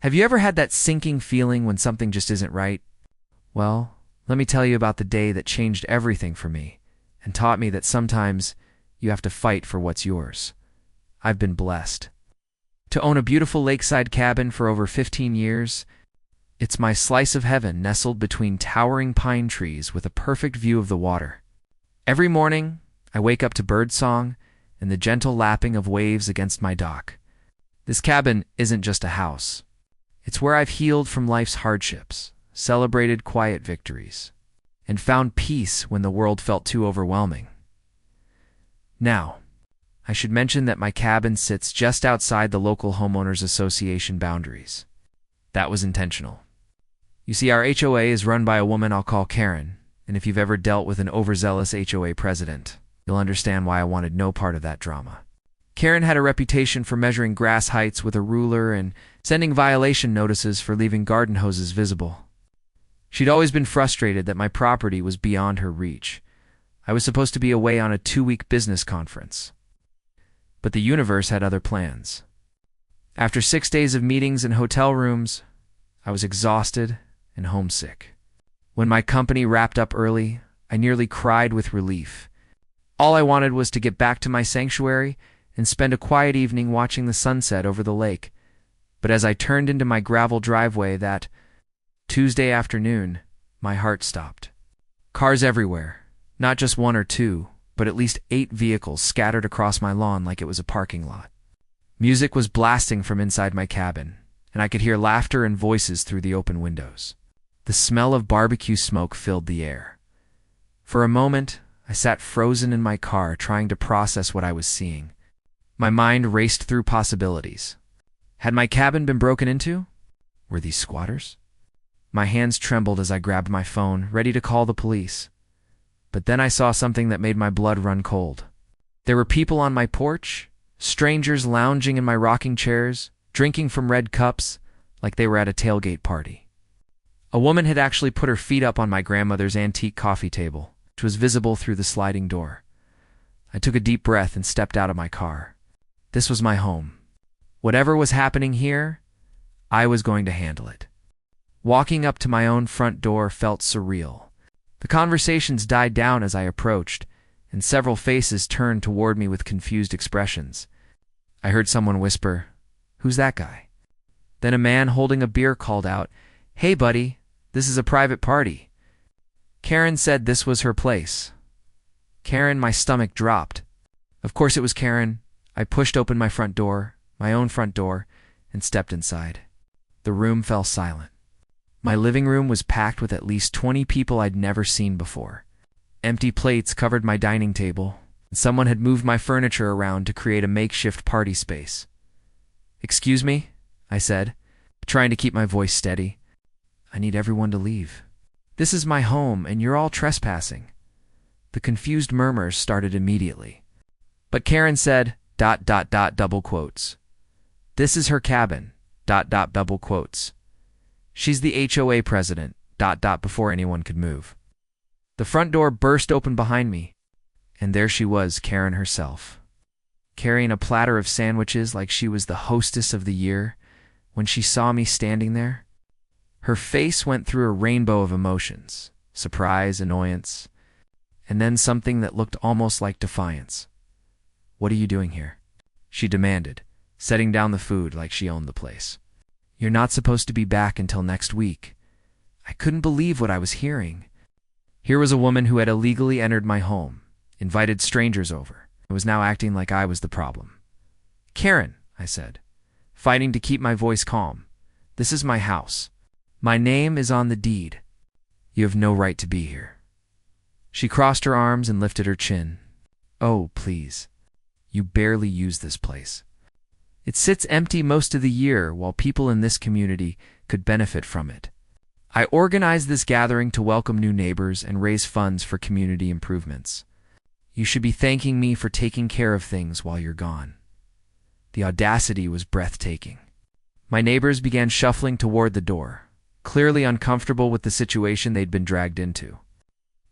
Have you ever had that sinking feeling when something just isn't right? Well, let me tell you about the day that changed everything for me and taught me that sometimes you have to fight for what's yours. I've been blessed to own a beautiful lakeside cabin for over 15 years. It's my slice of heaven nestled between towering pine trees with a perfect view of the water. Every morning, I wake up to birdsong and the gentle lapping of waves against my dock. This cabin isn't just a house. It's where I've healed from life's hardships, celebrated quiet victories, and found peace when the world felt too overwhelming. Now, I should mention that my cabin sits just outside the local homeowners association boundaries. That was intentional. You see, our HOA is run by a woman I'll call Karen, and if you've ever dealt with an overzealous HOA president, you'll understand why I wanted no part of that drama. Karen had a reputation for measuring grass heights with a ruler and sending violation notices for leaving garden hoses visible. She'd always been frustrated that my property was beyond her reach. I was supposed to be away on a 2-week business conference. But the universe had other plans. After 6 days of meetings in hotel rooms, I was exhausted and homesick. When my company wrapped up early, I nearly cried with relief. All I wanted was to get back to my sanctuary and spend a quiet evening watching the sunset over the lake. But as I turned into my gravel driveway that Tuesday afternoon, my heart stopped. Cars everywhere, not just 1 or 2, but at least 8 vehicles scattered across my lawn like it was a parking lot. Music was blasting from inside my cabin, and I could hear laughter and voices through the open windows. The smell of barbecue smoke filled the air. For a moment, I sat frozen in my car trying to process what I was seeing. My mind raced through possibilities. Had my cabin been broken into? Were these squatters? My hands trembled as I grabbed my phone, ready to call the police. But then I saw something that made my blood run cold. There were people on my porch, strangers lounging in my rocking chairs, drinking from red cups like they were at a tailgate party. A woman had actually put her feet up on my grandmother's antique coffee table, which was visible through the sliding door. I took a deep breath and stepped out of my car. This was my home. Whatever was happening here, I was going to handle it. Walking up to my own front door felt surreal. The conversations died down as I approached, and several faces turned toward me with confused expressions. I heard someone whisper, "Who's that guy?" Then a man holding a beer called out, "Hey buddy, this is a private party." Karen said this was her place. Karen, my stomach dropped. Of course it was Karen. I pushed open my front door, my own front door, and stepped inside. The room fell silent. My living room was packed with at least 20 people I'd never seen before. Empty plates covered my dining table, and someone had moved my furniture around to create a makeshift party space. "Excuse me," I said, trying to keep my voice steady. "I need everyone to leave. This is my home, and you're all trespassing." The confused murmurs started immediately. But Karen said, ... double quotes. "This is her cabin, ... double quotes. She's the HOA president, ... before anyone could move." The front door burst open behind me, and there she was, Karen herself, carrying a platter of sandwiches like she was the hostess of the year. When she saw me standing there, her face went through a rainbow of emotions: surprise, annoyance, and then something that looked almost like defiance. "What are you doing here?" she demanded, setting down the food like she owned the place. "You're not supposed to be back until next week." I couldn't believe what I was hearing. Here was a woman who had illegally entered my home, invited strangers over, and was now acting like I was the problem. "Karen," I said, fighting to keep my voice calm, "this is my house. My name is on the deed. You have no right to be here." She crossed her arms and lifted her chin. "Oh, please. You barely use this place. It sits empty most of the year while people in this community could benefit from it. I organized this gathering to welcome new neighbors and raise funds for community improvements. You should be thanking me for taking care of things while you're gone." The audacity was breathtaking. My neighbors began shuffling toward the door, clearly uncomfortable with the situation they'd been dragged into.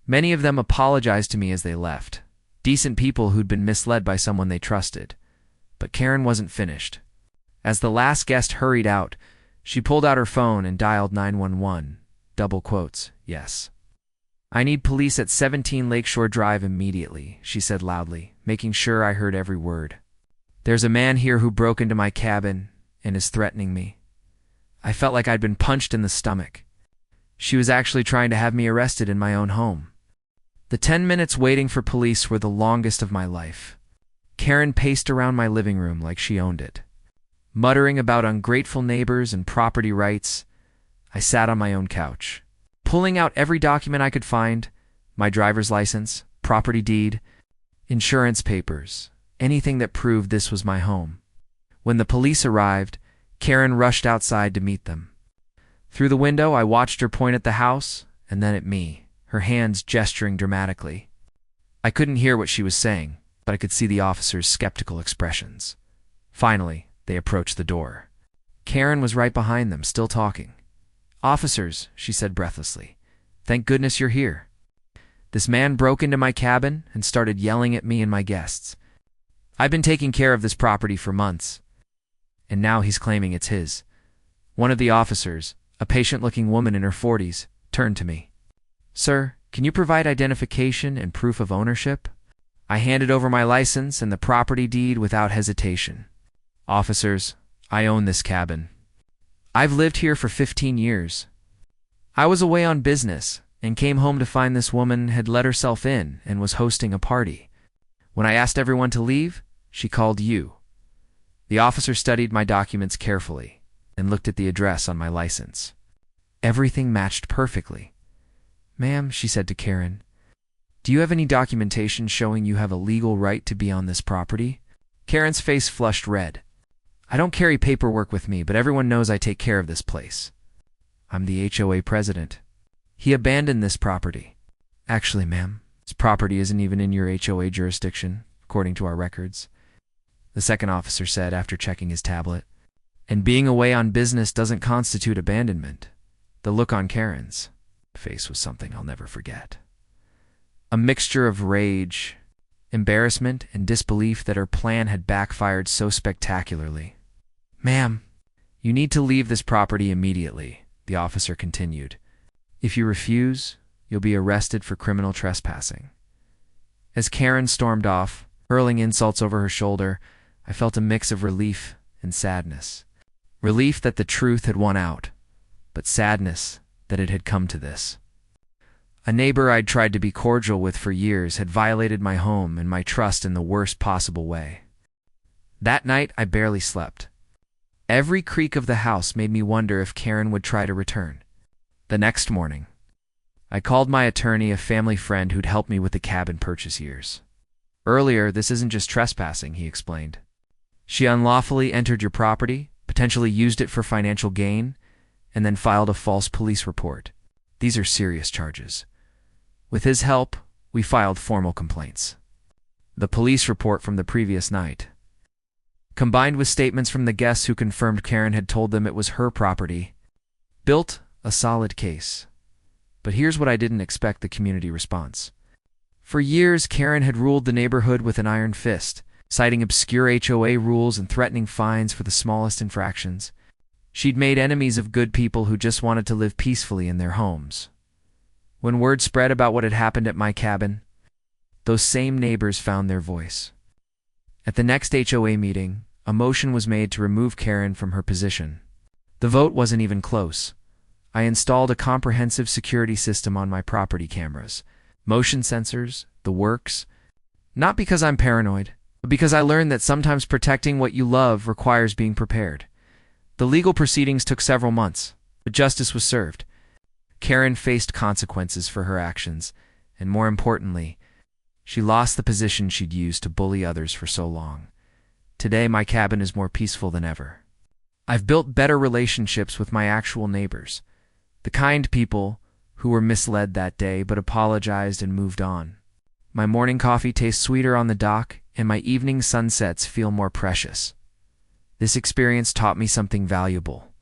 Many of them apologized to me as they left, decent people who'd been misled by someone they trusted. But Karen wasn't finished. As the last guest hurried out, She pulled out her phone and dialed 911, double quotes, yes. I need police at 17 Lakeshore Drive immediately, she said loudly, making sure I heard every word. There's a man here who broke into my cabin and is threatening me. I felt like I'd been punched in the stomach. She was actually trying to have me arrested in my own home. The 10 minutes waiting for police were the longest of my life. Karen paced around my living room like she owned it. Muttering about ungrateful neighbors and property rights, I sat on my own couch, pulling out every document I could find, my driver's license, property deed, insurance papers, anything that proved this was my home. When the police arrived, Karen rushed outside to meet them. Through the window, I watched her point at the house and then at me, her hands gesturing dramatically. I couldn't hear what she was saying, but I could see the officers' skeptical expressions. Finally, they approached the door. Karen was right behind them, still talking. "Officers," she said breathlessly, "thank goodness you're here. This man broke into my cabin and started yelling at me and my guests. I've been taking care of this property for months, and now he's claiming it's his." One of the officers, a patient-looking woman in her 40s, turned to me. "Sir, can you provide identification and proof of ownership?" I handed over my license and the property deed without hesitation. "Officers, I own this cabin. I've lived here for 15 years. I was away on business and came home to find this woman had let herself in and was hosting a party. When I asked everyone to leave, she called you." The officer studied my documents carefully and looked at the address on my license. Everything matched perfectly. "Ma'am," she said to Karen, "do you have any documentation showing you have a legal right to be on this property?" Karen's face flushed red. "I don't carry paperwork with me, but everyone knows I take care of this place. I'm the HOA president. He abandoned this property." "Actually, ma'am, this property isn't even in your HOA jurisdiction, according to our records," the second officer said after checking his tablet. "And being away on business doesn't constitute abandonment." The look on Karen's face was something I'll never forget. A mixture of rage, embarrassment, and disbelief that her plan had backfired so spectacularly. "Ma'am, you need to leave this property immediately," the officer continued. "If you refuse, you'll be arrested for criminal trespassing." As Karen stormed off, hurling insults over her shoulder, I felt a mix of relief and sadness. Relief that the truth had won out, but sadness that it had come to this. A neighbor I'd tried to be cordial with for years had violated my home and my trust in the worst possible way. That night, I barely slept. Every creak of the house made me wonder if Karen would try to return. The next morning, I called my attorney, a family friend who'd helped me with the cabin purchase years. "Earlier, this isn't just trespassing," he explained. "She unlawfully entered your property, potentially used it for financial gain, and then filed a false police report. These are serious charges. With his help, we filed formal complaints." The police report from the previous night, combined with statements from the guests who confirmed Karen had told them it was her property, built a solid case. But here's what I didn't expect: the community response. For years, Karen had ruled the neighborhood with an iron fist, citing obscure HOA rules and threatening fines for the smallest infractions. She'd made enemies of good people who just wanted to live peacefully in their homes. When word spread about what had happened at my cabin, those same neighbors found their voice. At the next HOA meeting, a motion was made to remove Karen from her position. The vote wasn't even close. I installed a comprehensive security system on my property cameras, motion sensors, the works. Not because I'm paranoid, but because I learned that sometimes protecting what you love requires being prepared. The legal proceedings took several months, but justice was served. Karen faced consequences for her actions, and more importantly, she lost the position she'd used to bully others for so long. Today, my cabin is more peaceful than ever. I've built better relationships with my actual neighbors, the kind people who were misled that day but apologized and moved on. My morning coffee tastes sweeter on the dock, and my evening sunsets feel more precious. This experience taught me something valuable.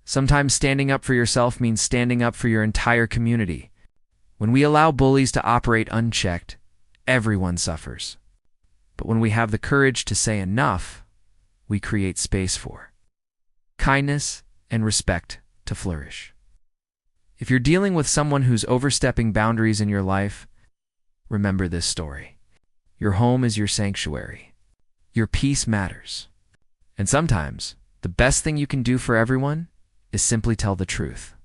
Sometimes standing up for yourself means standing up for your entire community. When we allow bullies to operate unchecked, everyone suffers. But when we have the courage to say enough, we create space for kindness and respect to flourish. If you're dealing with someone who's overstepping boundaries in your life, remember this story. Your home is your sanctuary. Your peace matters. And sometimes, the best thing you can do for everyone is simply tell the truth.